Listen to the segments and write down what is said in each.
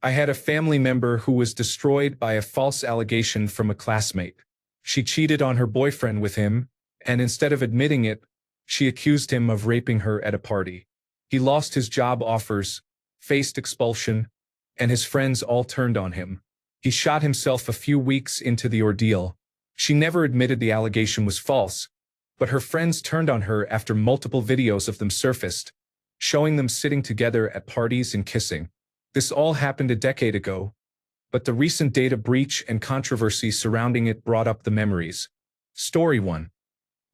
I had a family member who was destroyed by a false allegation from a classmate. She cheated on her boyfriend with him, and instead of admitting it, she accused him of raping her at a party. He lost his job offers, faced expulsion, and his friends all turned on him. He shot himself a few weeks into the ordeal. She never admitted the allegation was false, but her friends turned on her after multiple videos of them surfaced, showing them sitting together at parties and kissing. This all happened a decade ago, but the recent data breach and controversy surrounding it brought up the memories. Story 1.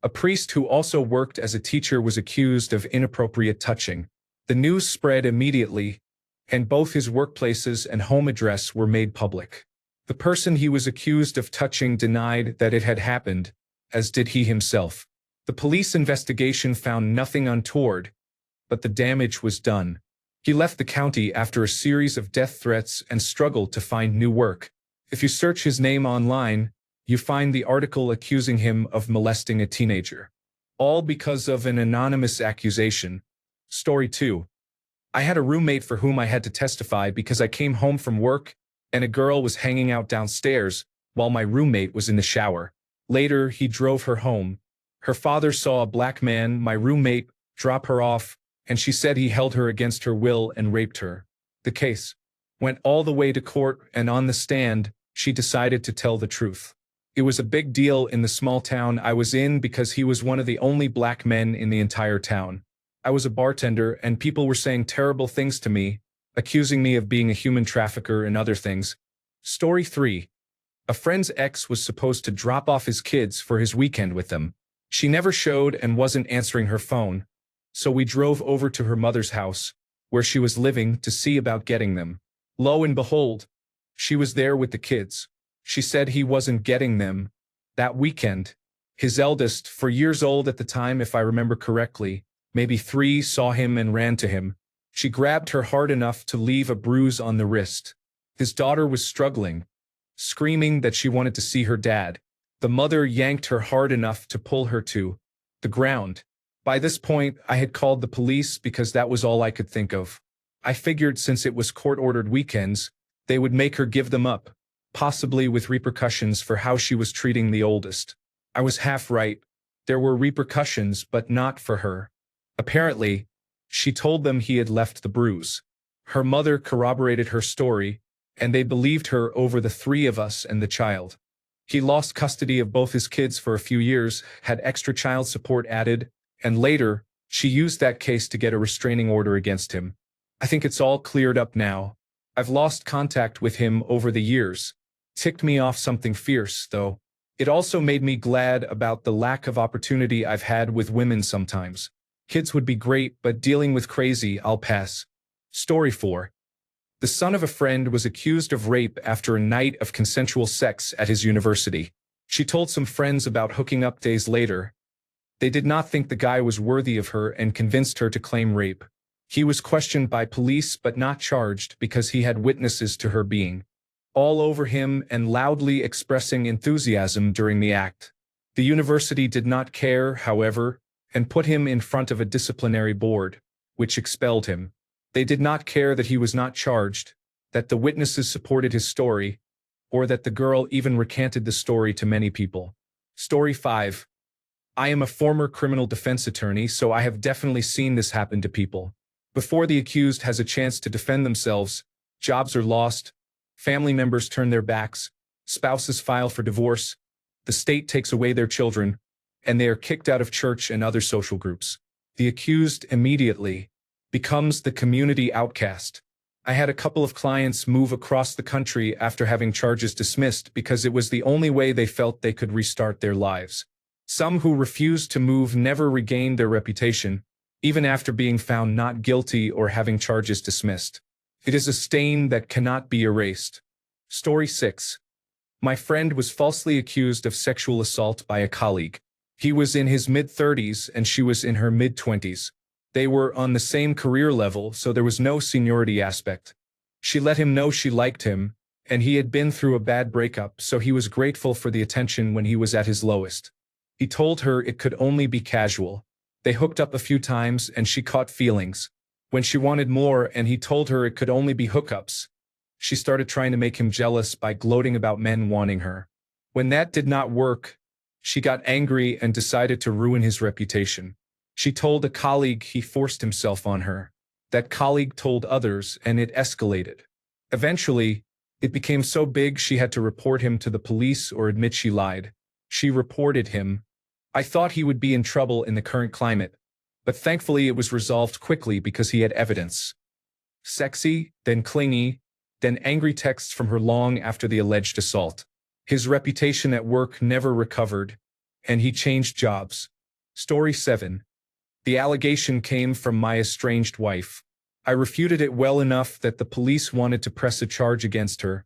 A priest who also worked as a teacher was accused of inappropriate touching. The news spread immediately, and both his workplaces and home address were made public. The person he was accused of touching denied that it had happened, as did he himself. The police investigation found nothing untoward, but the damage was done. He left the county after a series of death threats and struggled to find new work. If you search his name online, you find the article accusing him of molesting a teenager. All because of an anonymous accusation. Story 2. I had a roommate for whom I had to testify because I came home from work and a girl was hanging out downstairs while my roommate was in the shower. Later, he drove her home. Her father saw a black man, my roommate, drop her off, and she said he held her against her will and raped her. The case went all the way to court, and on the stand, she decided to tell the truth. It was a big deal in the small town I was in because he was one of the only black men in the entire town. I was a bartender, and people were saying terrible things to me, accusing me of being a human trafficker and other things. Story 3. A friend's ex was supposed to drop off his kids for his weekend with them. She never showed and wasn't answering her phone, so we drove over to her mother's house, where she was living, to see about getting them. Lo and behold, she was there with the kids. She said he wasn't getting them that weekend. His eldest, 4 years old at the time if I remember correctly, maybe 3, saw him and ran to him. She grabbed her hard enough to leave a bruise on the wrist. His daughter was struggling, screaming that she wanted to see her dad. The mother yanked her hard enough to pull her to the ground. By this point, I had called the police because that was all I could think of. I figured since it was court-ordered weekends, they would make her give them up, possibly with repercussions for how she was treating the oldest. I was half right. There were repercussions, but not for her. Apparently, she told them he had left the bruise. Her mother corroborated her story, and they believed her over the 3 of us and the child. He lost custody of both his kids for a few years, had extra child support added, and later, she used that case to get a restraining order against him. I think it's all cleared up now. I've lost contact with him over the years. Ticked me off something fierce, though. It also made me glad about the lack of opportunity I've had with women sometimes. Kids would be great, but dealing with crazy, I'll pass. Story 4. The son of a friend was accused of rape after a night of consensual sex at his university. She told some friends about hooking up days later. They did not think the guy was worthy of her and convinced her to claim rape. He was questioned by police but not charged because he had witnesses to her being all over him and loudly expressing enthusiasm during the act. The university did not care, however, and put him in front of a disciplinary board, which expelled him. They did not care that he was not charged, that the witnesses supported his story, or that the girl even recanted the story to many people. Story 5. I am a former criminal defense attorney, so I have definitely seen this happen to people. Before the accused has a chance to defend themselves, jobs are lost, family members turn their backs, spouses file for divorce, the state takes away their children, and they are kicked out of church and other social groups. The accused immediately becomes the community outcast. I had a couple of clients move across the country after having charges dismissed because it was the only way they felt they could restart their lives. Some who refused to move never regained their reputation, even after being found not guilty or having charges dismissed. It is a stain that cannot be erased. Story 6. My friend was falsely accused of sexual assault by a colleague. He was in his mid-30s and she was in her mid-20s. They were on the same career level, so there was no seniority aspect. She let him know she liked him, and he had been through a bad breakup, so he was grateful for the attention when he was at his lowest. He told her it could only be casual. They hooked up a few times and she caught feelings. When she wanted more and he told her it could only be hookups, she started trying to make him jealous by gloating about men wanting her. When that did not work, she got angry and decided to ruin his reputation. She told a colleague he forced himself on her. That colleague told others, and it escalated. Eventually, it became so big she had to report him to the police or admit she lied. She reported him. I thought he would be in trouble in the current climate, but thankfully it was resolved quickly because he had evidence. Sexy, then clingy, then angry texts from her long after the alleged assault. His reputation at work never recovered, and he changed jobs. Story 7. The allegation came from my estranged wife. I refuted it well enough that the police wanted to press a charge against her,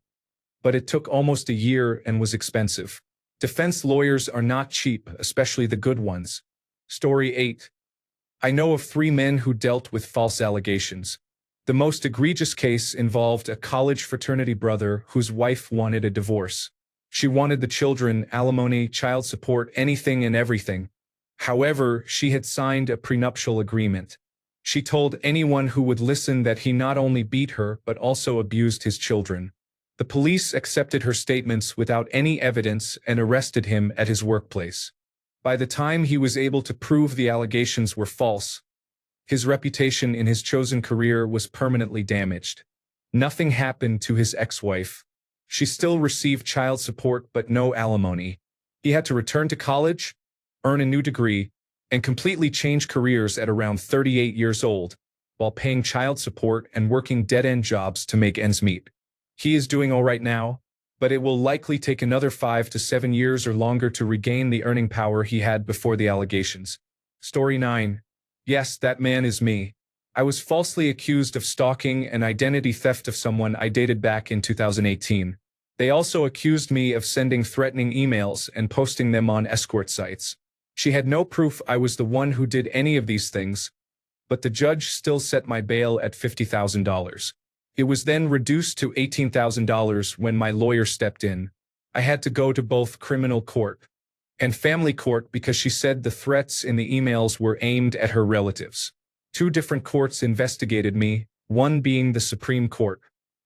but it took almost a year and was expensive. Defense lawyers are not cheap, especially the good ones. Story 8. I know of 3 men who dealt with false allegations. The most egregious case involved a college fraternity brother whose wife wanted a divorce. She wanted the children, alimony, child support, anything and everything. However, she had signed a prenuptial agreement. She told anyone who would listen that he not only beat her but also abused his children. The police accepted her statements without any evidence and arrested him at his workplace. By the time he was able to prove the allegations were false, his reputation in his chosen career was permanently damaged. Nothing happened to his ex-wife. She still received child support but no alimony. He had to return to college, earn a new degree, and completely change careers at around 38 years old, while paying child support and working dead-end jobs to make ends meet. He is doing all right now, but it will likely take another 5 to 7 years or longer to regain the earning power he had before the allegations. Story 9. Yes, that man is me. I was falsely accused of stalking and identity theft of someone I dated back in 2018. They also accused me of sending threatening emails and posting them on escort sites. She had no proof I was the one who did any of these things, but the judge still set my bail at $50,000. It was then reduced to $18,000 when my lawyer stepped in. I had to go to both criminal court and family court because she said the threats in the emails were aimed at her relatives. 2 different courts investigated me, one being the Supreme Court.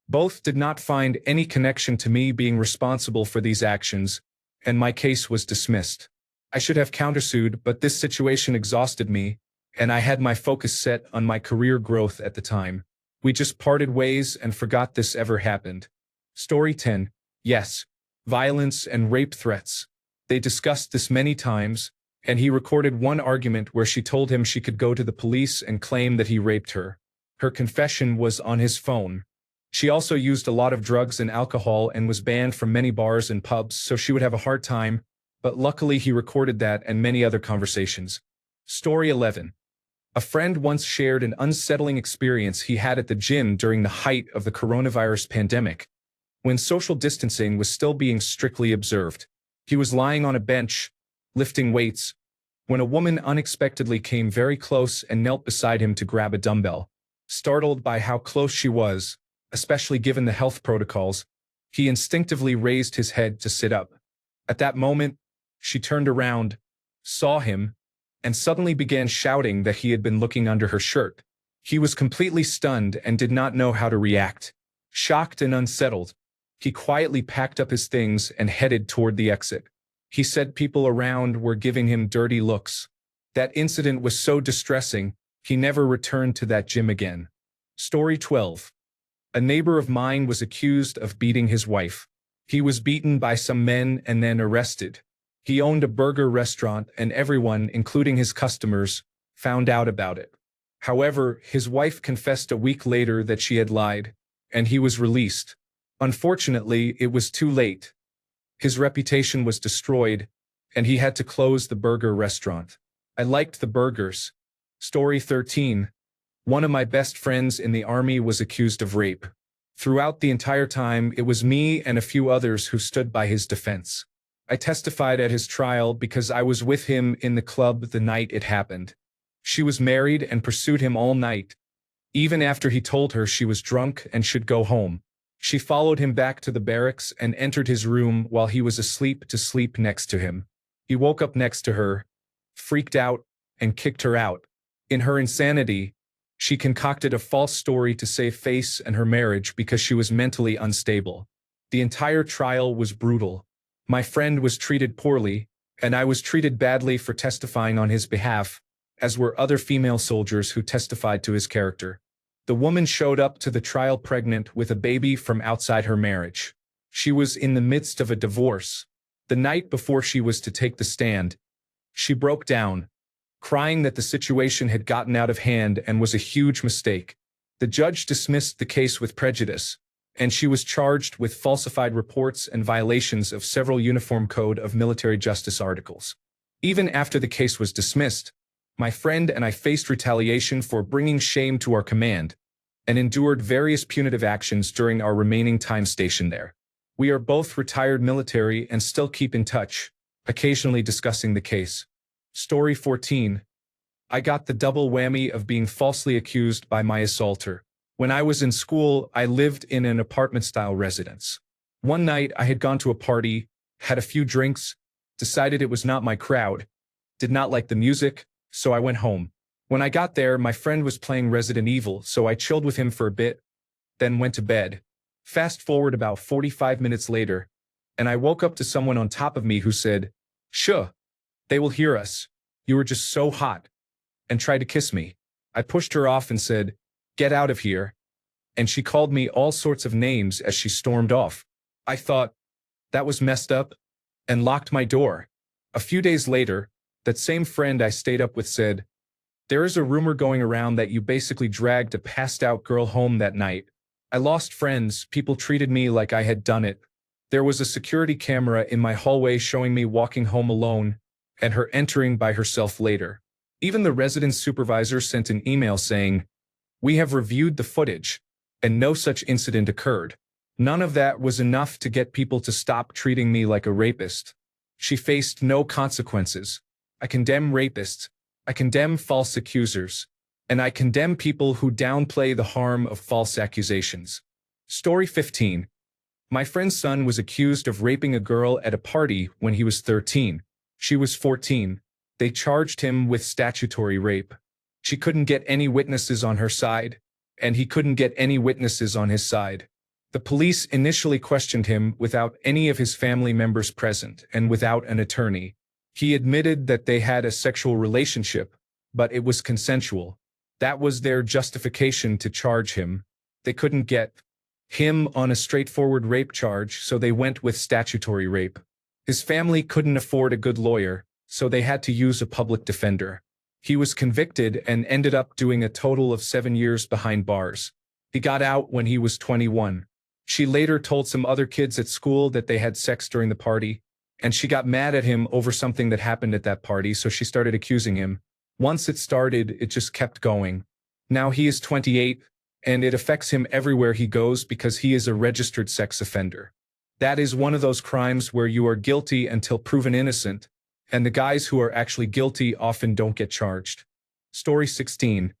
Both did not find any connection to me being responsible for these actions, and my case was dismissed. I should have countersued, but this situation exhausted me, and I had my focus set on my career growth at the time. We just parted ways and forgot this ever happened. Story 10. Yes. Violence and rape threats. They discussed this many times, and he recorded one argument where she told him she could go to the police and claim that he raped her. Her confession was on his phone. She also used a lot of drugs and alcohol and was banned from many bars and pubs, so she would have a hard time, but luckily he recorded that and many other conversations. Story 11. A friend once shared an unsettling experience he had at the gym during the height of the coronavirus pandemic, when social distancing was still being strictly observed. He was lying on a bench, lifting weights, when a woman unexpectedly came very close and knelt beside him to grab a dumbbell. Startled by how close she was, especially given the health protocols, he instinctively raised his head to sit up. At that moment, she turned around, saw him, and suddenly began shouting that he had been looking under her shirt. He was completely stunned and did not know how to react. Shocked and unsettled, he quietly packed up his things and headed toward the exit. He said people around were giving him dirty looks. That incident was so distressing, he never returned to that gym again. Story 12. A neighbor of mine was accused of beating his wife. He was beaten by some men and then arrested. He owned a burger restaurant and everyone, including his customers, found out about it. However, his wife confessed a week later that she had lied, and he was released. Unfortunately, it was too late. His reputation was destroyed, and he had to close the burger restaurant. I liked the burgers. Story 13. One of my best friends in the army was accused of rape. Throughout the entire time, it was me and a few others who stood by his defense. I testified at his trial because I was with him in the club the night it happened. She was married and pursued him all night, even after he told her she was drunk and should go home. She followed him back to the barracks and entered his room while he was asleep to sleep next to him. He woke up next to her, freaked out, and kicked her out. In her insanity, She concocted a false story to save face and her marriage because she was mentally unstable. The entire trial was brutal. My friend was treated poorly, and I was treated badly for testifying on his behalf, as were other female soldiers who testified to his character. The woman showed up to the trial pregnant with a baby from outside her marriage. She was in the midst of a divorce. The night before she was to take the stand, she broke down, crying that the situation had gotten out of hand and was a huge mistake. The judge dismissed the case with prejudice, and she was charged with falsified reports and violations of several Uniform Code of Military Justice articles. Even after the case was dismissed, my friend and I faced retaliation for bringing shame to our command and endured various punitive actions during our remaining time stationed there. We are both retired military and still keep in touch, occasionally discussing the case. Story 14. I got the double whammy of being falsely accused by my assaulter. When I was in school, I lived in an apartment-style residence. One night, I had gone to a party, had a few drinks, decided it was not my crowd, did not like the music, so I went home. When I got there, my friend was playing Resident Evil, so I chilled with him for a bit, then went to bed. Fast forward about 45 minutes later, and I woke up to someone on top of me who said, "Shuh, they will hear us. You were just so hot," and tried to kiss me. I pushed her off and said, "Get out of here," and she called me all sorts of names as she stormed off. I thought, that was messed up, and locked my door. A few days later, that same friend I stayed up with said, "There is a rumor going around that you basically dragged a passed-out girl home that night. I lost friends, people treated me like I had done it. There was a security camera in my hallway showing me walking home alone, and her entering by herself later. Even the residence supervisor sent an email saying, 'We have reviewed the footage, and no such incident occurred.' None of that was enough to get people to stop treating me like a rapist. She faced no consequences. I condemn rapists, I condemn false accusers, and I condemn people who downplay the harm of false accusations." Story 15. My friend's son was accused of raping a girl at a party when he was 13. She was 14. They charged him with statutory rape. She couldn't get any witnesses on her side, and he couldn't get any witnesses on his side. The police initially questioned him without any of his family members present and without an attorney. He admitted that they had a sexual relationship, but it was consensual. That was their justification to charge him. They couldn't get him on a straightforward rape charge, so they went with statutory rape. His family couldn't afford a good lawyer, so they had to use a public defender. He was convicted and ended up doing a total of 7 years behind bars. He got out when he was 21. She later told some other kids at school that they had sex during the party, and she got mad at him over something that happened at that party, so she started accusing him. Once it started, it just kept going. Now he is 28, and it affects him everywhere he goes because he is a registered sex offender. That is one of those crimes where you are guilty until proven innocent, and the guys who are actually guilty often don't get charged. Story 16.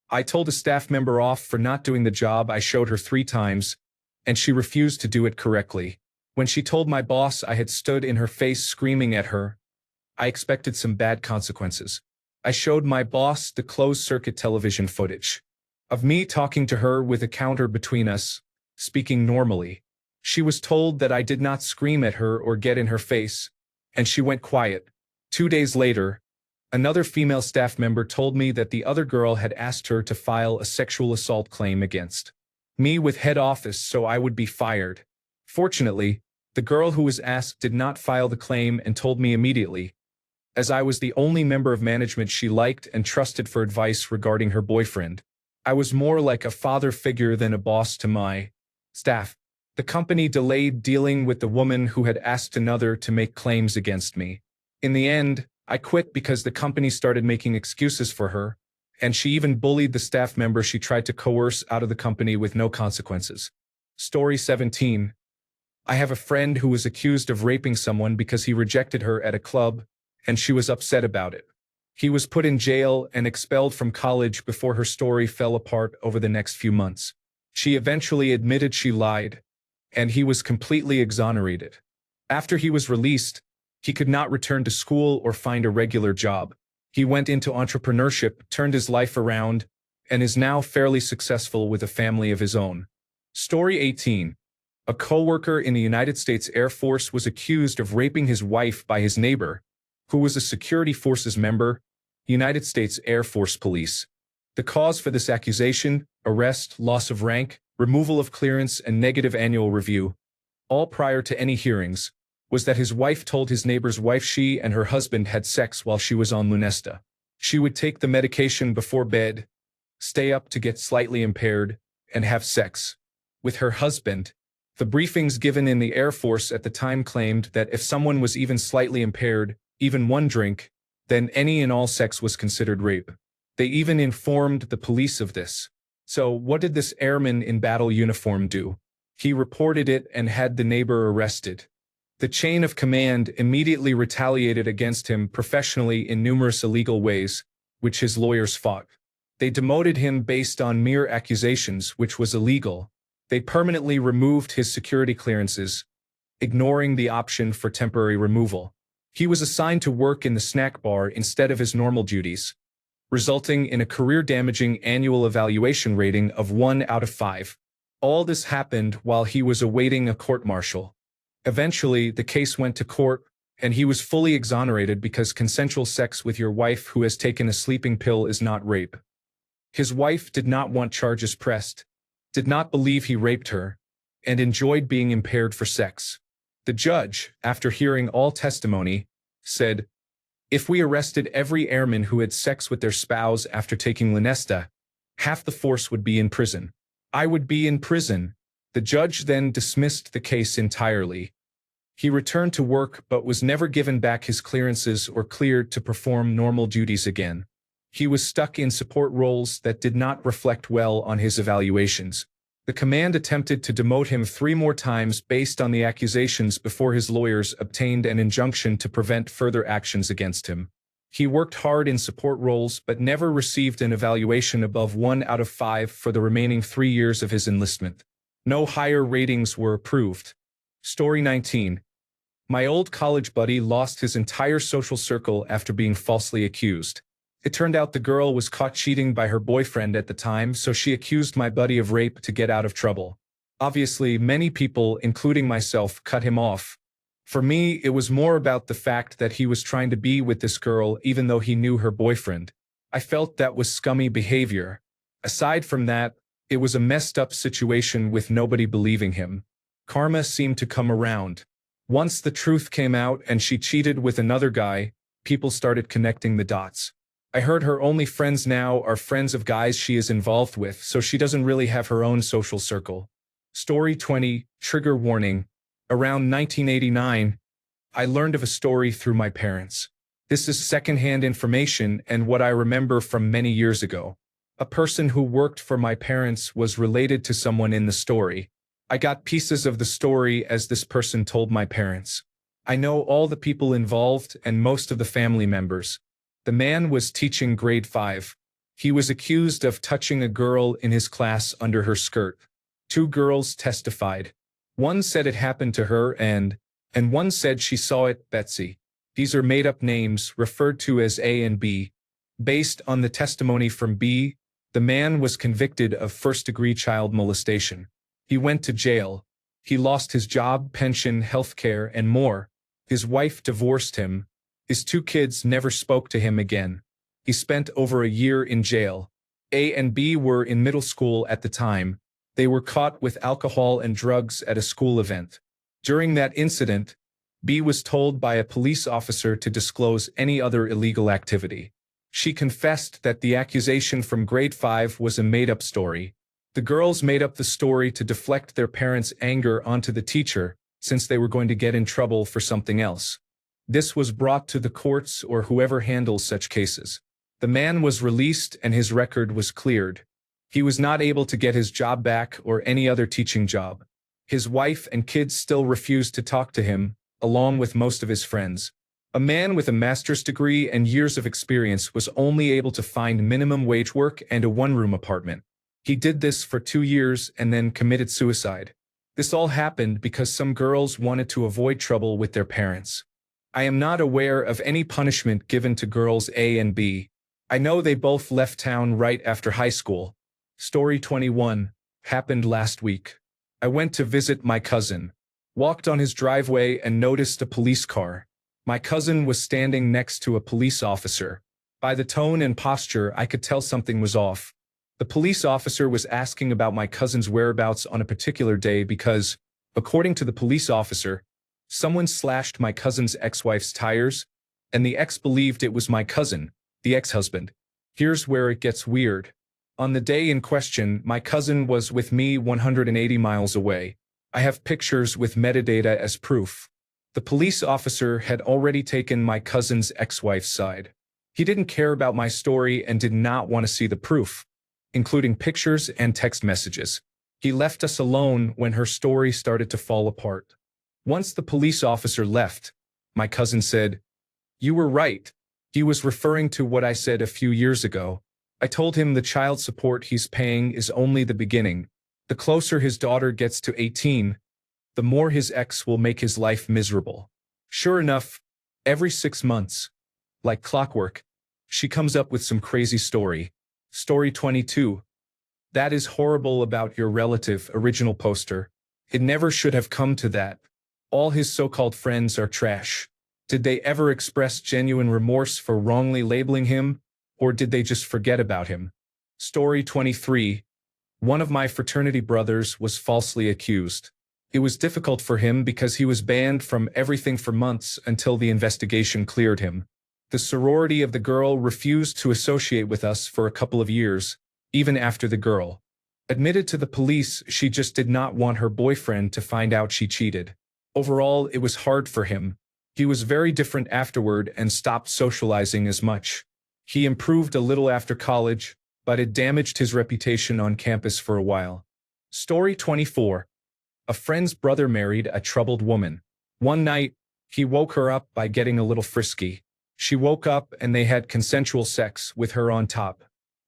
I told a staff member off for not doing the job I showed her 3 times, and she refused to do it correctly. When she told my boss I had stood in her face screaming at her, I expected some bad consequences. I showed my boss the closed-circuit television footage of me talking to her with a counter between us, speaking normally. She was told that I did not scream at her or get in her face, and she went quiet. 2 days later, another female staff member told me that the other girl had asked her to file a sexual assault claim against me with head office so I would be fired. Fortunately, the girl who was asked did not file the claim and told me immediately, as I was the only member of management she liked and trusted for advice regarding her boyfriend. I was more like a father figure than a boss to my staff. The company delayed dealing with the woman who had asked another to make claims against me. In the end, I quit because the company started making excuses for her, and she even bullied the staff member she tried to coerce out of the company with no consequences. Story 17. I have a friend who was accused of raping someone because he rejected her at a club, and she was upset about it. He was put in jail and expelled from college before her story fell apart over the next few months. She eventually admitted she lied, and he was completely exonerated. After he was released, he could not return to school or find a regular job. He went into entrepreneurship, turned his life around, and is now fairly successful with a family of his own. Story 18. A co-worker in the United States Air Force was accused of raping his wife by his neighbor, who was a security forces member, United States Air Force Police. The cause for this accusation: arrest, loss of rank, removal of clearance, and negative annual review, all prior to any hearings, was that his wife told his neighbor's wife she and her husband had sex while she was on Lunesta. She would take the medication before bed, stay up to get slightly impaired, and have sex with her husband. The briefings given in the Air Force at the time claimed that if someone was even slightly impaired, even one drink, then any and all sex was considered rape. They even informed the police of this. So what did this airman in battle uniform do? He reported it and had the neighbor arrested. The chain of command immediately retaliated against him professionally in numerous illegal ways, which his lawyers fought. They demoted him based on mere accusations, which was illegal. They permanently removed his security clearances, ignoring the option for temporary removal. He was assigned to work in the snack bar instead of his normal duties, resulting in a career-damaging annual evaluation rating of 1 out of 5. All this happened while he was awaiting a court-martial. Eventually, the case went to court, and he was fully exonerated because consensual sex with your wife who has taken a sleeping pill is not rape. His wife did not want charges pressed, did not believe he raped her, and enjoyed being impaired for sex. The judge, after hearing all testimony, said, "If we arrested every airman who had sex with their spouse after taking Lunesta, half the force would be in prison. I would be in prison." The judge then dismissed the case entirely. He returned to work but was never given back his clearances or cleared to perform normal duties again. He was stuck in support roles that did not reflect well on his evaluations. The command attempted to demote him 3 more times based on the accusations before his lawyers obtained an injunction to prevent further actions against him. He worked hard in support roles but never received an evaluation above 1 out of 5 for the remaining 3 years of his enlistment. No higher ratings were approved. Story 19. My old college buddy lost his entire social circle after being falsely accused. It turned out the girl was caught cheating by her boyfriend at the time, so she accused my buddy of rape to get out of trouble. Obviously, many people, including myself, cut him off. For me, it was more about the fact that he was trying to be with this girl even though he knew her boyfriend. I felt that was scummy behavior. Aside from that, it was a messed up situation with nobody believing him. Karma seemed to come around. Once the truth came out and she cheated with another guy, people started connecting the dots. I heard her only friends now are friends of guys she is involved with, so she doesn't really have her own social circle. Story 20, trigger warning. Around 1989, I learned of a story through my parents. This is secondhand information and what I remember from many years ago. A person who worked for my parents was related to someone in the story. I got pieces of the story as this person told my parents. I know all the people involved and most of the family members. The man was teaching grade 5. He was accused of touching a girl in his class under her skirt. 2 girls testified. One said it happened to her and one said she saw it, Betsy. These are made-up names referred to as A and B. Based on the testimony from B, the man was convicted of first-degree child molestation. He went to jail. He lost his job, pension, health care, and more. His wife divorced him. His 2 kids never spoke to him again. He spent over a year in jail. A and B were in middle school at the time. They were caught with alcohol and drugs at a school event. During that incident, B was told by a police officer to disclose any other illegal activity. She confessed that the accusation from grade 5 was a made-up story. The girls made up the story to deflect their parents' anger onto the teacher, since they were going to get in trouble for something else. This was brought to the courts or whoever handles such cases. The man was released and his record was cleared. He was not able to get his job back or any other teaching job. His wife and kids still refused to talk to him, along with most of his friends. A man with a master's degree and years of experience was only able to find minimum wage work and a 1-room apartment. He did this for 2 years and then committed suicide. This all happened because some girls wanted to avoid trouble with their parents. I am not aware of any punishment given to girls A and B. I know they both left town right after high school. Story 21 happened last week. I went to visit my cousin. Walked on his driveway and noticed a police car. My cousin was standing next to a police officer. By the tone and posture, I could tell something was off. The police officer was asking about my cousin's whereabouts on a particular day because, according to the police officer, someone slashed my cousin's ex-wife's tires, and the ex believed it was my cousin, the ex-husband. Here's where it gets weird. On the day in question, my cousin was with me 180 miles away. I have pictures with metadata as proof. The police officer had already taken my cousin's ex-wife's side. He didn't care about my story and did not want to see the proof, including pictures and text messages. He left us alone when her story started to fall apart. Once the police officer left, my cousin said, "You were right." He was referring to what I said a few years ago. I told him the child support he's paying is only the beginning. The closer his daughter gets to 18, the more his ex will make his life miserable. Sure enough, every 6 months, like clockwork, she comes up with some crazy story. Story 22. That is horrible about your relative, original poster. It never should have come to that. All his so-called friends are trash. Did they ever express genuine remorse for wrongly labeling him, or did they just forget about him? Story 23. One of my fraternity brothers was falsely accused. It was difficult for him because he was banned from everything for months until the investigation cleared him. The sorority of the girl refused to associate with us for a couple of years, even after the girl admitted to the police she just did not want her boyfriend to find out she cheated. Overall, it was hard for him. He was very different afterward and stopped socializing as much. He improved a little after college, but it damaged his reputation on campus for a while. Story 24. A friend's brother married a troubled woman. One night, he woke her up by getting a little frisky. She woke up and they had consensual sex with her on top.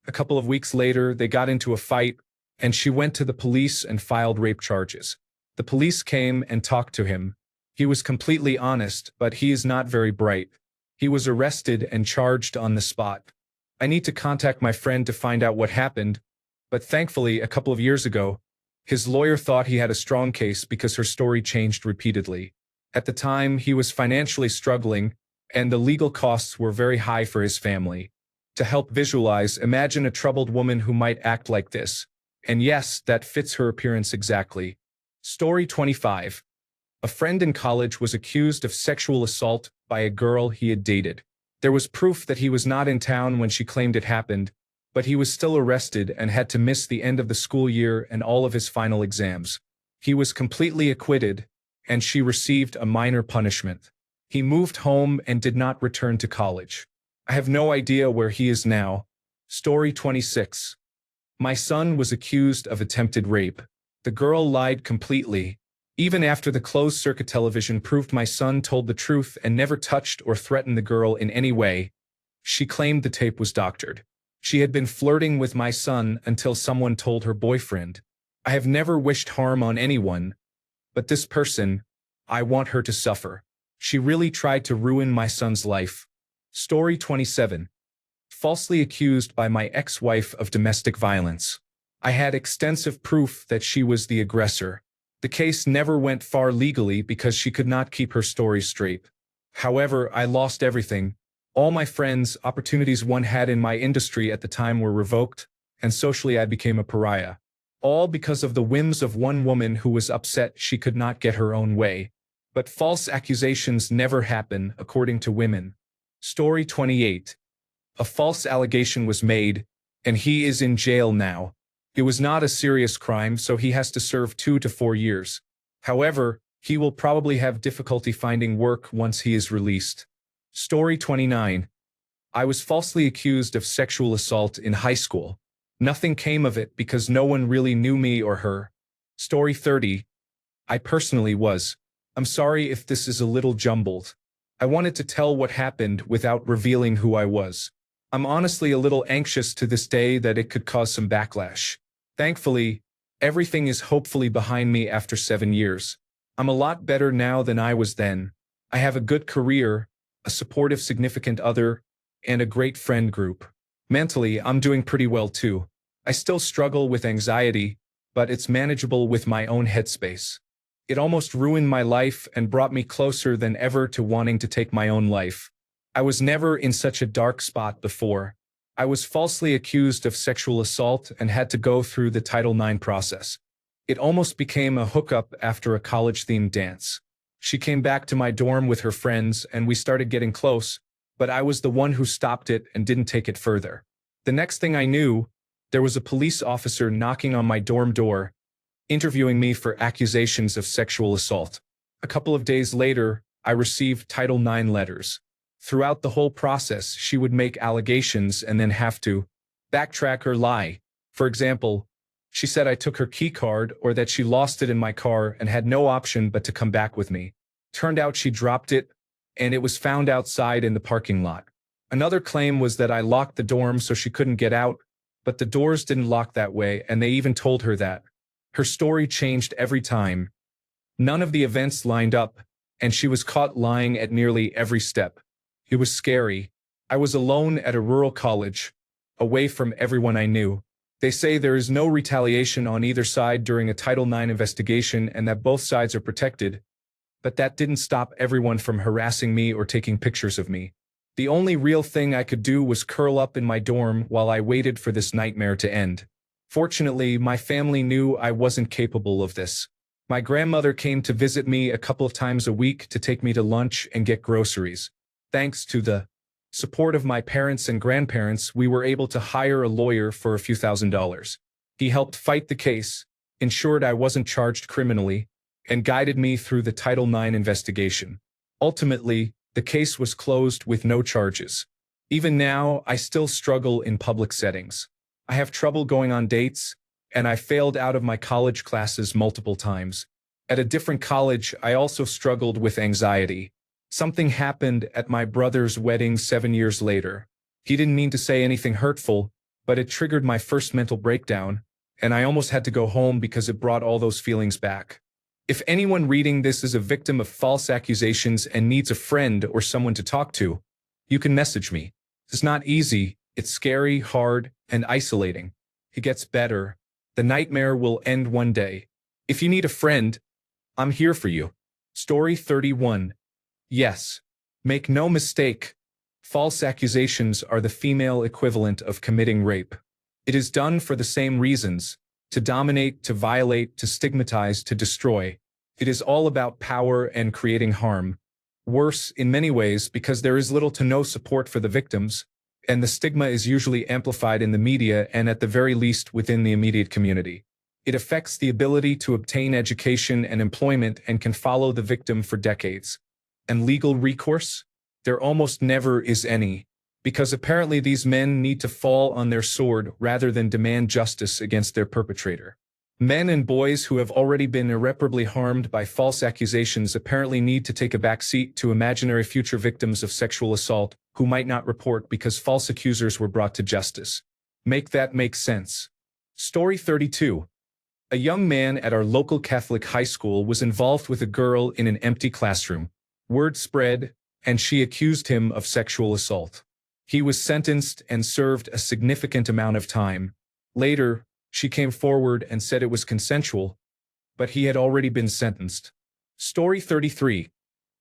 A couple of weeks later, they got into a fight, and she went to the police and filed rape charges. The police came and talked to him. He was completely honest, but he is not very bright. He was arrested and charged on the spot. I need to contact my friend to find out what happened, but thankfully, a couple of years ago, his lawyer thought he had a strong case because her story changed repeatedly. At the time, he was financially struggling, and the legal costs were very high for his family. To help visualize, imagine a troubled woman who might act like this. And yes, that fits her appearance exactly. Story 25. A friend in college was accused of sexual assault by a girl he had dated. There was proof that he was not in town when she claimed it happened, but he was still arrested and had to miss the end of the school year and all of his final exams. He was completely acquitted, and she received a minor punishment. He moved home and did not return to college. I have no idea where he is now. Story 26. My son was accused of attempted rape. The girl lied completely. Even after the closed-circuit television proved my son told the truth and never touched or threatened the girl in any way, she claimed the tape was doctored. She had been flirting with my son until someone told her boyfriend. I have never wished harm on anyone, but this person, I want her to suffer. She really tried to ruin my son's life. Story 27. Falsely accused by my ex-wife of domestic violence. I had extensive proof that she was the aggressor. The case never went far legally because she could not keep her story straight. However, I lost everything. All my friends, opportunities one had in my industry at the time were revoked, and socially I became a pariah. All because of the whims of one woman who was upset she could not get her own way. But false accusations never happen, according to women. Story 28. A false allegation was made, and he is in jail now. It was not a serious crime, so he has to serve 2 to 4 years. However, he will probably have difficulty finding work once he is released. Story 29. I was falsely accused of sexual assault in high school. Nothing came of it because no one really knew me or her. Story 30. I personally was. I'm sorry if this is a little jumbled. I wanted to tell what happened without revealing who I was. I'm honestly a little anxious to this day that it could cause some backlash. Thankfully, everything is hopefully behind me after 7 years. I'm a lot better now than I was then. I have a good career, a supportive significant other, and a great friend group. Mentally, I'm doing pretty well too. I still struggle with anxiety, but it's manageable with my own headspace. It almost ruined my life and brought me closer than ever to wanting to take my own life. I was never in such a dark spot before. I was falsely accused of sexual assault and had to go through the Title IX process. It almost became a hookup after a college-themed dance. She came back to my dorm with her friends and we started getting close, but I was the one who stopped it and didn't take it further. The next thing I knew, there was a police officer knocking on my dorm door, interviewing me for accusations of sexual assault. A couple of days later, I received Title IX letters. Throughout the whole process, she would make allegations and then have to backtrack or lie. For example, she said I took her key card or that she lost it in my car and had no option but to come back with me. Turned out she dropped it, and it was found outside in the parking lot. Another claim was that I locked the dorm so she couldn't get out, but the doors didn't lock that way, and they even told her that. Her story changed every time. None of the events lined up, and she was caught lying at nearly every step. It was scary. I was alone at a rural college, away from everyone I knew. They say there is no retaliation on either side during a Title IX investigation and that both sides are protected, but that didn't stop everyone from harassing me or taking pictures of me. The only real thing I could do was curl up in my dorm while I waited for this nightmare to end. Fortunately, my family knew I wasn't capable of this. My grandmother came to visit me a couple of times a week to take me to lunch and get groceries. Thanks to the support of my parents and grandparents, we were able to hire a lawyer for a few $1,000s. He helped fight the case, ensured I wasn't charged criminally, and guided me through the Title IX investigation. Ultimately, the case was closed with no charges. Even now, I still struggle in public settings. I have trouble going on dates, and I failed out of my college classes multiple times. At a different college, I also struggled with anxiety. Something happened at my brother's wedding 7 years later. He didn't mean to say anything hurtful, but it triggered my first mental breakdown, and I almost had to go home because it brought all those feelings back. If anyone reading this is a victim of false accusations and needs a friend or someone to talk to, you can message me. It's not easy, it's scary, hard, and isolating. It gets better. The nightmare will end one day. If you need a friend, I'm here for you. Story 31. Yes. Make no mistake, false accusations are the female equivalent of committing rape. It is done for the same reasons: to dominate, to violate, to stigmatize, to destroy. It is all about power and creating harm. Worse, in many ways, because there is little to no support for the victims, and the stigma is usually amplified in the media and at the very least within the immediate community. It affects the ability to obtain education and employment and can follow the victim for decades. And legal recourse? There almost never is any, because apparently these men need to fall on their sword rather than demand justice against their perpetrator. Men and boys who have already been irreparably harmed by false accusations apparently need to take a back seat to imaginary future victims of sexual assault who might not report because false accusers were brought to justice. Make that make sense. Story 32. A young man at our local Catholic high school was involved with a girl in an empty classroom. Word spread, and she accused him of sexual assault. He was sentenced and served a significant amount of time. Later, she came forward and said it was consensual, but he had already been sentenced. Story 33.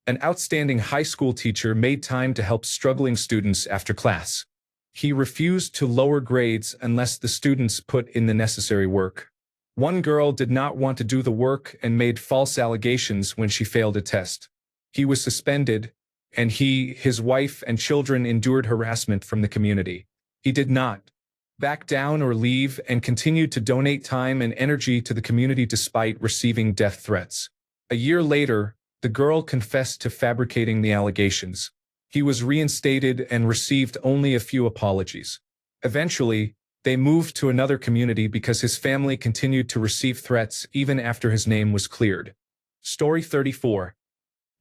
An outstanding high school teacher made time to help struggling students after class. He refused to lower grades unless the students put in the necessary work. One girl did not want to do the work and made false allegations when she failed a test. He was suspended, and he, his wife, and children endured harassment from the community. He did not back down or leave and continued to donate time and energy to the community despite receiving death threats. A year later, the girl confessed to fabricating the allegations. He was reinstated and received only a few apologies. Eventually, they moved to another community because his family continued to receive threats even after his name was cleared. Story 34.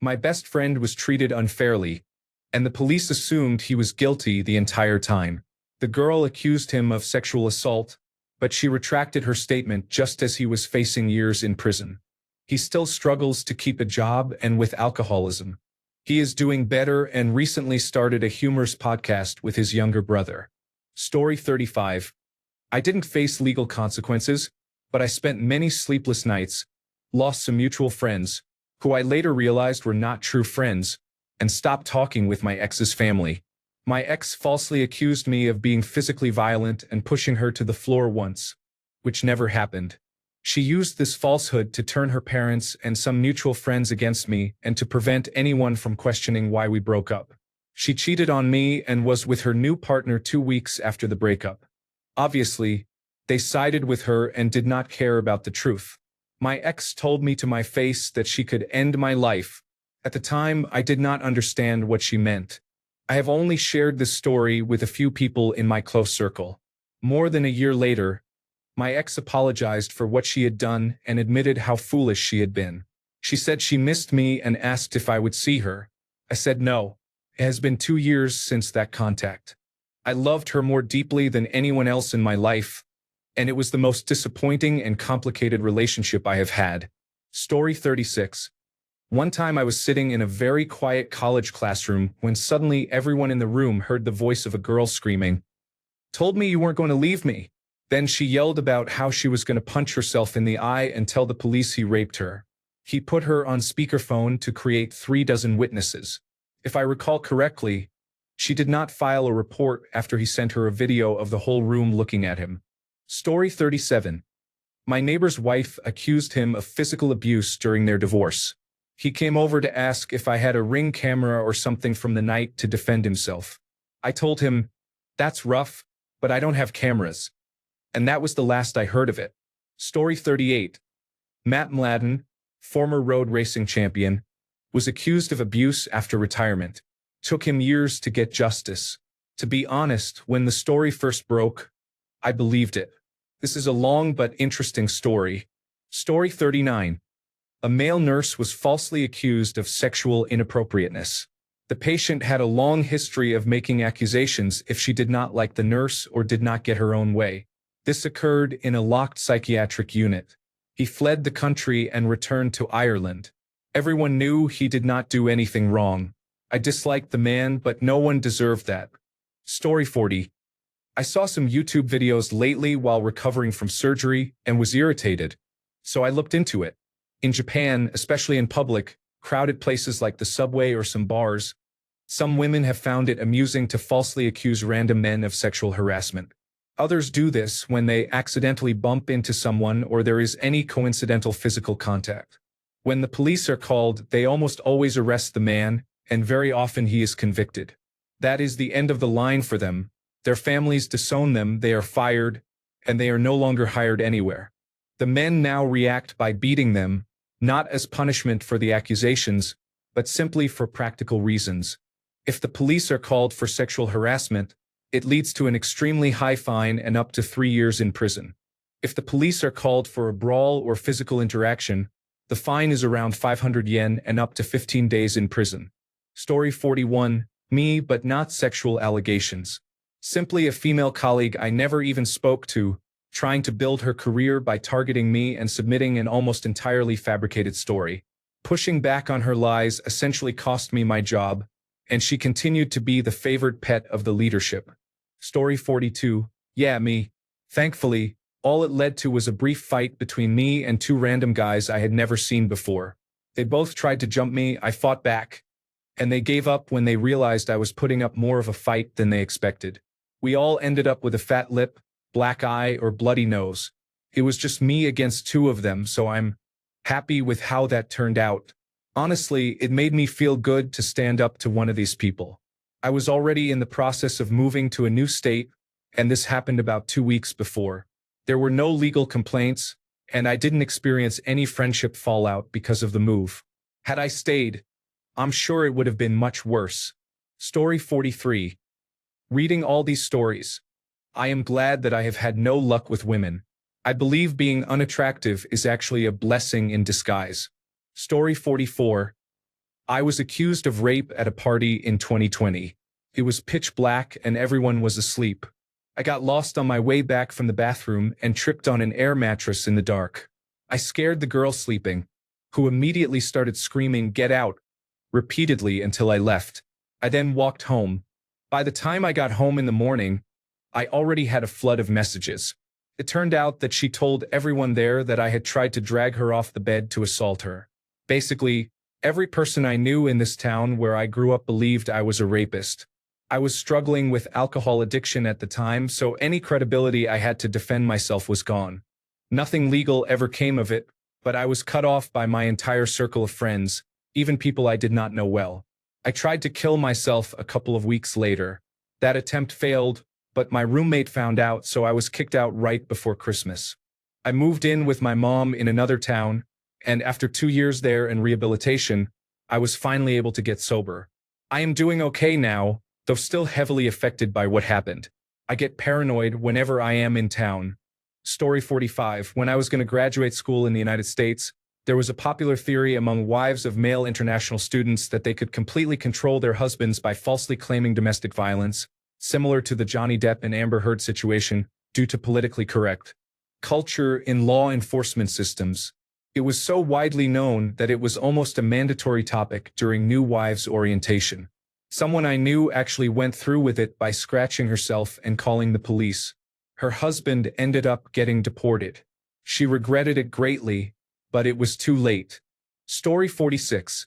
My best friend was treated unfairly, and the police assumed he was guilty the entire time. The girl accused him of sexual assault, but she retracted her statement just as he was facing years in prison. He still struggles to keep a job and with alcoholism. He is doing better and recently started a humorous podcast with his younger brother. Story 35. I didn't face legal consequences, but I spent many sleepless nights, lost some mutual friends, who I later realized were not true friends, and stopped talking with my ex's family. My ex falsely accused me of being physically violent and pushing her to the floor once, which never happened. She used this falsehood to turn her parents and some mutual friends against me and to prevent anyone from questioning why we broke up. She cheated on me and was with her new partner 2 weeks after the breakup. Obviously, they sided with her and did not care about the truth. My ex told me to my face that she could end my life. At the time, I did not understand what she meant. I have only shared this story with a few people in my close circle. More than a year later, my ex apologized for what she had done and admitted how foolish she had been. She said she missed me and asked if I would see her. I said no. It has been 2 years since that contact. I loved her more deeply than anyone else in my life, and it was the most disappointing and complicated relationship I have had. Story 36. One time I was sitting in a very quiet college classroom when suddenly everyone in the room heard the voice of a girl screaming, "Told me you weren't going to leave me." Then she yelled about how she was going to punch herself in the eye and tell the police he raped her. He put her on speakerphone to create 3 dozen witnesses. If I recall correctly, she did not file a report after he sent her a video of the whole room looking at him. Story 37. My neighbor's wife accused him of physical abuse during their divorce. He came over to ask if I had a Ring camera or something from the night to defend himself. I told him, "That's rough, but I don't have cameras." And that was the last I heard of it. Story 38. Matt Mladen, former road racing champion, was accused of abuse after retirement. Took him years to get justice. To be honest, when the story first broke, I believed it. This is a long but interesting story. Story 39. A male nurse was falsely accused of sexual inappropriateness. The patient had a long history of making accusations if she did not like the nurse or did not get her own way. This occurred in a locked psychiatric unit. He fled the country and returned to Ireland. Everyone knew he did not do anything wrong. I disliked the man, but no one deserved that. Story 40. I saw some YouTube videos lately while recovering from surgery and was irritated, so I looked into it. In Japan, especially in public, crowded places like the subway or some bars, some women have found it amusing to falsely accuse random men of sexual harassment. Others do this when they accidentally bump into someone or there is any coincidental physical contact. When the police are called, they almost always arrest the man, and very often he is convicted. That is the end of the line for them. Their families disown them, they are fired, and they are no longer hired anywhere. The men now react by beating them, not as punishment for the accusations, but simply for practical reasons. If the police are called for sexual harassment, it leads to an extremely high fine and up to 3 years in prison. If the police are called for a brawl or physical interaction, the fine is around 500 yen and up to 15 days in prison. Story 41. Me but not sexual allegations. Simply a female colleague I never even spoke to, trying to build her career by targeting me and submitting an almost entirely fabricated story. Pushing back on her lies essentially cost me my job, and she continued to be the favored pet of the leadership. Story 42. Yeah, me. Thankfully, all it led to was a brief fight between me and 2 random guys I had never seen before. They both tried to jump me, I fought back, and they gave up when they realized I was putting up more of a fight than they expected. We all ended up with a fat lip, black eye, or bloody nose. It was just me against 2 of them, so I'm happy with how that turned out. Honestly, it made me feel good to stand up to one of these people. I was already in the process of moving to a new state, and this happened about 2 weeks before. There were no legal complaints, and I didn't experience any friendship fallout because of the move. Had I stayed, I'm sure it would have been much worse. Story 43. Reading all these stories, I am glad that I have had no luck with women. I believe being unattractive is actually a blessing in disguise. Story 44. I was accused of rape at a party in 2020. It was pitch black and everyone was asleep. I got lost on my way back from the bathroom and tripped on an air mattress in the dark. I scared the girl sleeping, who immediately started screaming, "Get out," repeatedly until I left. I then walked home. By the time I got home in the morning, I already had a flood of messages. It turned out that she told everyone there that I had tried to drag her off the bed to assault her. Basically, every person I knew in this town where I grew up believed I was a rapist. I was struggling with alcohol addiction at the time, so any credibility I had to defend myself was gone. Nothing legal ever came of it, but I was cut off by my entire circle of friends, even people I did not know well. I tried to kill myself a couple of weeks later. That attempt failed, but my roommate found out, so I was kicked out right before Christmas. I moved in with my mom in another town, and after 2 years there in rehabilitation, I was finally able to get sober. I am doing okay now, though still heavily affected by what happened. I get paranoid whenever I am in town. Story 45. When I was going to graduate school in the United States, there was a popular theory among wives of male international students that they could completely control their husbands by falsely claiming domestic violence, similar to the Johnny Depp and Amber Heard situation, due to politically correct culture in law enforcement systems. It was so widely known that it was almost a mandatory topic during new wives' orientation. Someone I knew actually went through with it by scratching herself and calling the police. Her husband ended up getting deported. She regretted it greatly, but it was too late. Story 46.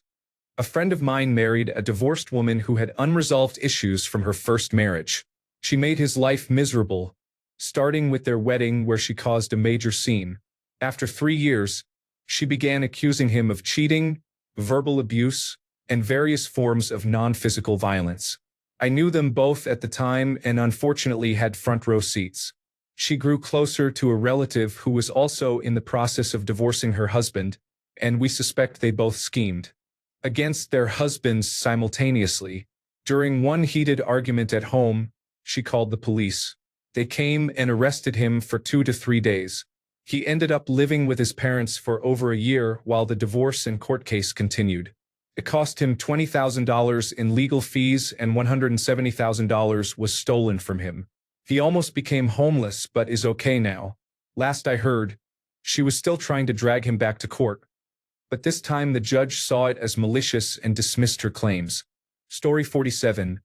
A friend of mine married a divorced woman who had unresolved issues from her first marriage. She made his life miserable, starting with their wedding where she caused a major scene. After 3 years, she began accusing him of cheating, verbal abuse, and various forms of non-physical violence. I knew them both at the time and unfortunately had front row seats. She grew closer to a relative who was also in the process of divorcing her husband, and we suspect they both schemed against their husbands simultaneously. During one heated argument at home, she called the police. They came and arrested him for 2 to 3 days. He ended up living with his parents for over a year while the divorce and court case continued. It cost him $20,000 in legal fees and $170,000 was stolen from him. He almost became homeless but is okay now. Last I heard, she was still trying to drag him back to court. But this time the judge saw it as malicious and dismissed her claims. Story 47.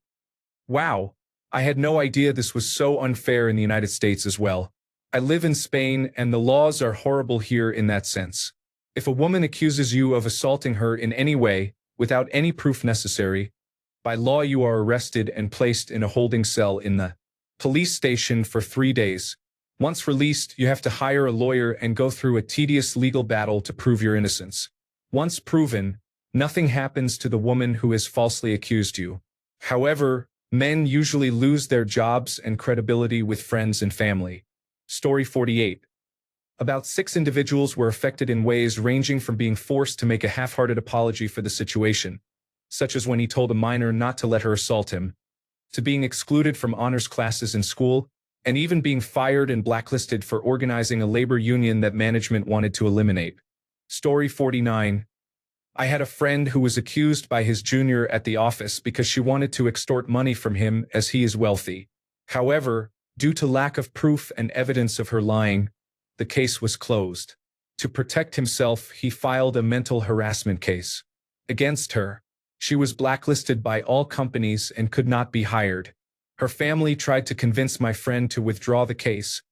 Wow, I had no idea this was so unfair in the United States as well. I live in Spain and the laws are horrible here in that sense. If a woman accuses you of assaulting her in any way, without any proof necessary, by law you are arrested and placed in a holding cell in the police station for 3 days. Once released, you have to hire a lawyer and go through a tedious legal battle to prove your innocence. Once proven, nothing happens to the woman who has falsely accused you. However, men usually lose their jobs and credibility with friends and family. Story 48. About 6 individuals were affected in ways ranging from being forced to make a half-hearted apology for the situation, such as when he told a minor not to let her assault him, to being excluded from honors classes in school, and even being fired and blacklisted for organizing a labor union that management wanted to eliminate. Story 49. I had a friend who was accused by his junior at the office because she wanted to extort money from him as he is wealthy. However, due to lack of proof and evidence of her lying, the case was closed. To protect himself, he filed a mental harassment case against her. She was blacklisted by all companies and could not be hired. Her family tried to convince my friend to withdraw the case,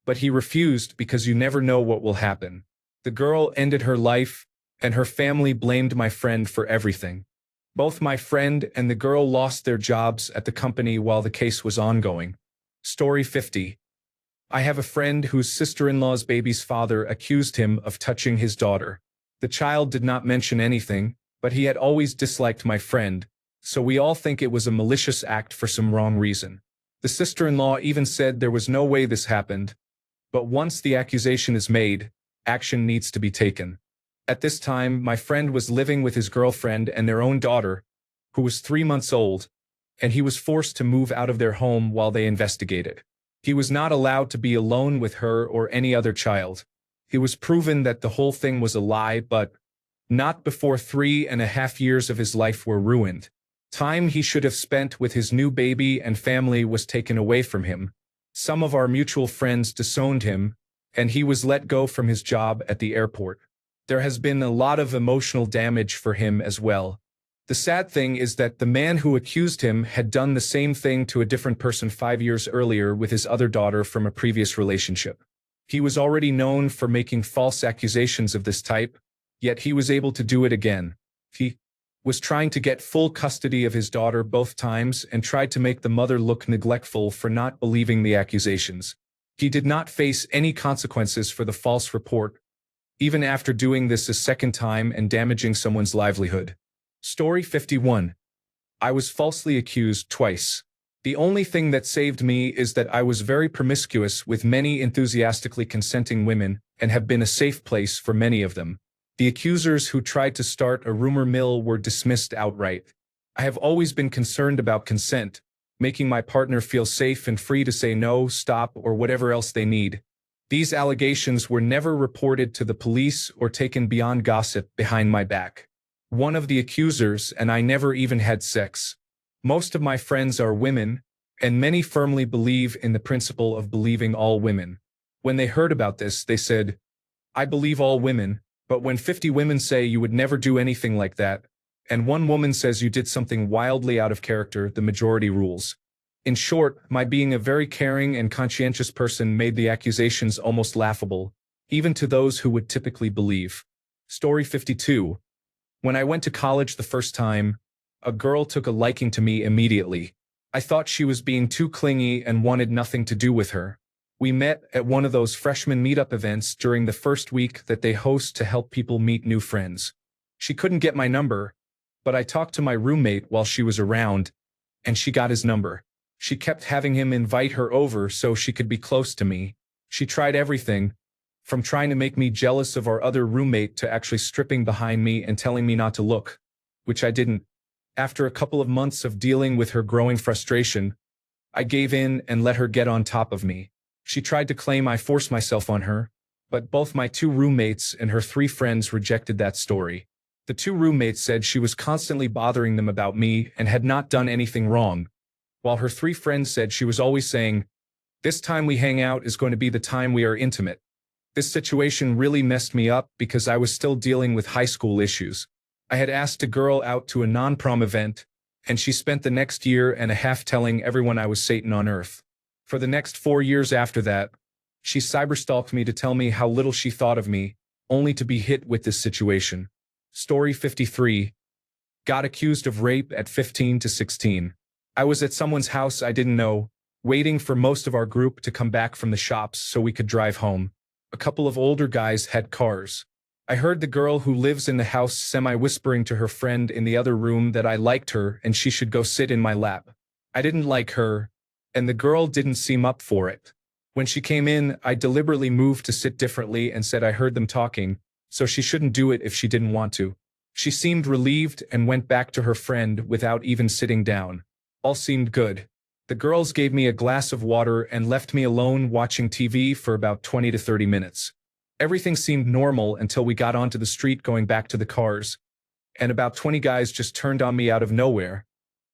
but he refused because you never know what will happen. The girl ended her life, and her family blamed my friend for everything. Both my friend and the girl lost their jobs at the company while the case was ongoing. Story 50. I have a friend whose sister-in-law's baby's father accused him of touching his daughter. The child did not mention anything, but he had always disliked my friend, so we all think it was a malicious act for some wrong reason. The sister-in-law even said there was no way this happened, but once the accusation is made, action needs to be taken. At this time, my friend was living with his girlfriend and their own daughter, who was 3 months old, and he was forced to move out of their home while they investigated. He was not allowed to be alone with her or any other child. It was proven that the whole thing was a lie, but not before 3.5 years of his life were ruined. Time he should have spent with his new baby and family was taken away from him. Some of our mutual friends disowned him, and he was let go from his job at the airport. There has been a lot of emotional damage for him as well. The sad thing is that the man who accused him had done the same thing to a different person 5 years earlier with his other daughter from a previous relationship. He was already known for making false accusations of this type, yet he was able to do it again. He was trying to get full custody of his daughter both times and tried to make the mother look neglectful for not believing the accusations. He did not face any consequences for the false report, even after doing this a second time and damaging someone's livelihood. Story 51. I was falsely accused twice. The only thing that saved me is that I was very promiscuous with many enthusiastically consenting women and have been a safe place for many of them. The accusers who tried to start a rumor mill were dismissed outright. I have always been concerned about consent, making my partner feel safe and free to say no, stop, or whatever else they need. These allegations were never reported to the police or taken beyond gossip behind my back. One of the accusers and I never even had sex. Most of my friends are women, and many firmly believe in the principle of believing all women. When they heard about this, they said, "I believe all women, but when 50 women say you would never do anything like that, and one woman says you did something wildly out of character, the majority rules." In short, my being a very caring and conscientious person made the accusations almost laughable, even to those who would typically believe. Story 52. When I went to college the first time, a girl took a liking to me immediately. I thought she was being too clingy and wanted nothing to do with her. We met at one of those freshman meetup events during the first week that they host to help people meet new friends. She couldn't get my number, but I talked to my roommate while she was around, and she got his number. She kept having him invite her over so she could be close to me. She tried everything, from trying to make me jealous of our other roommate to actually stripping behind me and telling me not to look, which I didn't. After a couple of months of dealing with her growing frustration, I gave in and let her get on top of me. She tried to claim I forced myself on her, but both my two roommates and her 3 friends rejected that story. The 2 roommates said she was constantly bothering them about me and had not done anything wrong, while her 3 friends said she was always saying, "This time we hang out is going to be the time we are intimate." This situation really messed me up because I was still dealing with high school issues. I had asked a girl out to a non-prom event, and she spent the next year and a half telling everyone I was Satan on earth. For the next 4 years after that, she cyberstalked me to tell me how little she thought of me, only to be hit with this situation. Story 53. Got accused of rape at 15 to 16. I was at someone's house I didn't know, waiting for most of our group to come back from the shops so we could drive home. A couple of older guys had cars. I heard the girl who lives in the house semi-whispering to her friend in the other room that I liked her and she should go sit in my lap. I didn't like her, and the girl didn't seem up for it. When she came in, I deliberately moved to sit differently and said I heard them talking, so she shouldn't do it if she didn't want to. She seemed relieved and went back to her friend without even sitting down. All seemed good. The girls gave me a glass of water and left me alone watching TV for about 20 to 30 minutes. Everything seemed normal until we got onto the street going back to the cars, and about 20 guys just turned on me out of nowhere,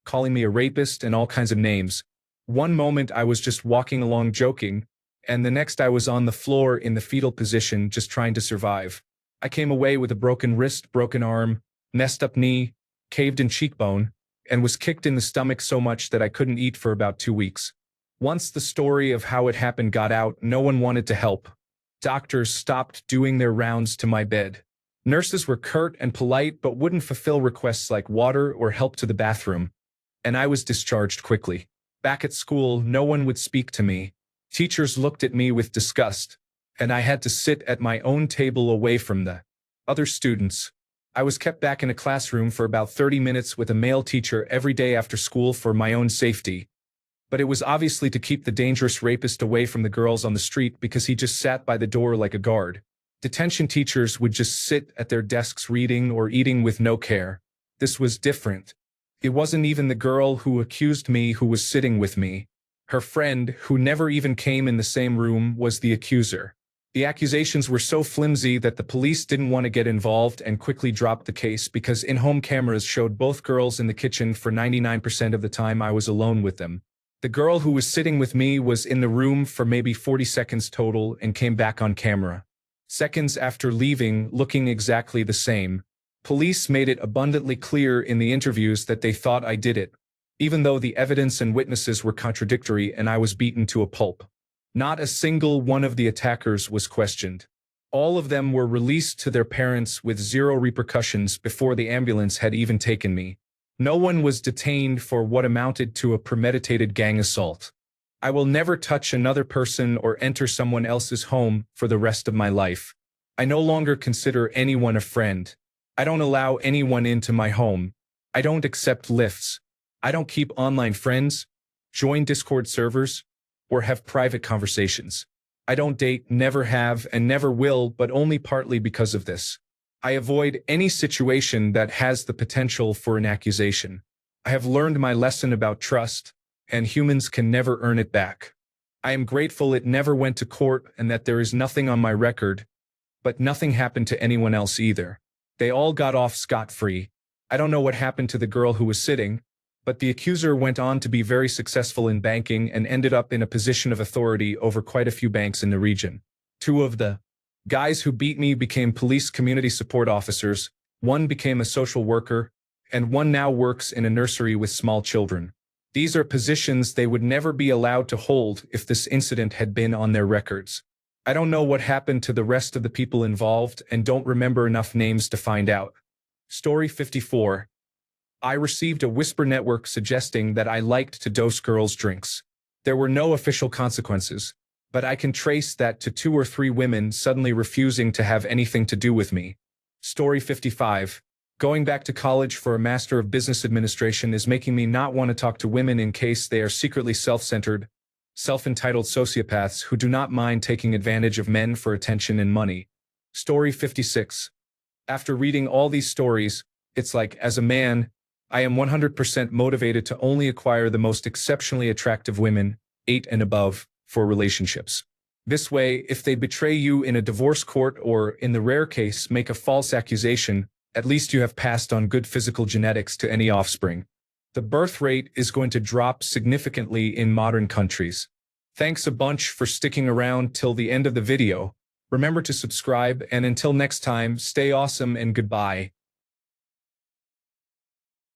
calling me a rapist and all kinds of names. One moment I was just walking along joking, and the next I was on the floor in the fetal position just trying to survive. I came away with a broken wrist, broken arm, messed up knee, caved-in cheekbone, and was kicked in the stomach so much that I couldn't eat for about 2 weeks. Once the story of how it happened got out, no one wanted to help. Doctors stopped doing their rounds to my bed. Nurses were curt and polite but wouldn't fulfill requests like water or help to the bathroom. And I was discharged quickly. Back at school, no one would speak to me. Teachers looked at me with disgust, and I had to sit at my own table away from the other students. I was kept back in a classroom for about 30 minutes with a male teacher every day after school for my own safety. But it was obviously to keep the dangerous rapist away from the girls on the street because he just sat by the door like a guard. Detention teachers would just sit at their desks reading or eating with no care. This was different. It wasn't even the girl who accused me who was sitting with me. Her friend, who never even came in the same room, was the accuser. The accusations were so flimsy that the police didn't want to get involved and quickly dropped the case because in-home cameras showed both girls in the kitchen for 99% of the time I was alone with them. The girl who was sitting with me was in the room for maybe 40 seconds total and came back on camera. Seconds after leaving, looking exactly the same. Police made it abundantly clear in the interviews that they thought I did it, even though the evidence and witnesses were contradictory and I was beaten to a pulp. Not a single one of the attackers was questioned. All of them were released to their parents with zero repercussions before the ambulance had even taken me. No one was detained for what amounted to a premeditated gang assault. I will never touch another person or enter someone else's home for the rest of my life. I no longer consider anyone a friend. I don't allow anyone into my home. I don't accept lifts. I don't keep online friends, join Discord servers, or have private conversations. I don't date, never have, and never will, but only partly because of this. I avoid any situation that has the potential for an accusation. I have learned my lesson about trust, and humans can never earn it back. I am grateful it never went to court and that there is nothing on my record, but nothing happened to anyone else either. They all got off scot-free. I don't know what happened to the girl who was sitting, but the accuser went on to be very successful in banking and ended up in a position of authority over quite a few banks in the region. Two of the guys who beat me became police community support officers, one became a social worker, and one now works in a nursery with small children. These are positions they would never be allowed to hold if this incident had been on their records. I don't know what happened to the rest of the people involved and don't remember enough names to find out. Story 54. I received a whisper network suggesting that I liked to dose girls' drinks. There were no official consequences, but I can trace that to 2 or 3 women suddenly refusing to have anything to do with me. Story 55. Going back to college for a Master of Business Administration is making me not want to talk to women in case they are secretly self-centered, self-entitled sociopaths who do not mind taking advantage of men for attention and money. Story 56. After reading all these stories, it's like, as a man, I am 100% motivated to only acquire the most exceptionally attractive women, 8 and above, for relationships. This way, if they betray you in a divorce court or, in the rare case, make a false accusation, at least you have passed on good physical genetics to any offspring. The birth rate is going to drop significantly in modern countries. Thanks a bunch for sticking around till the end of the video. Remember to subscribe, and until next time, stay awesome and goodbye.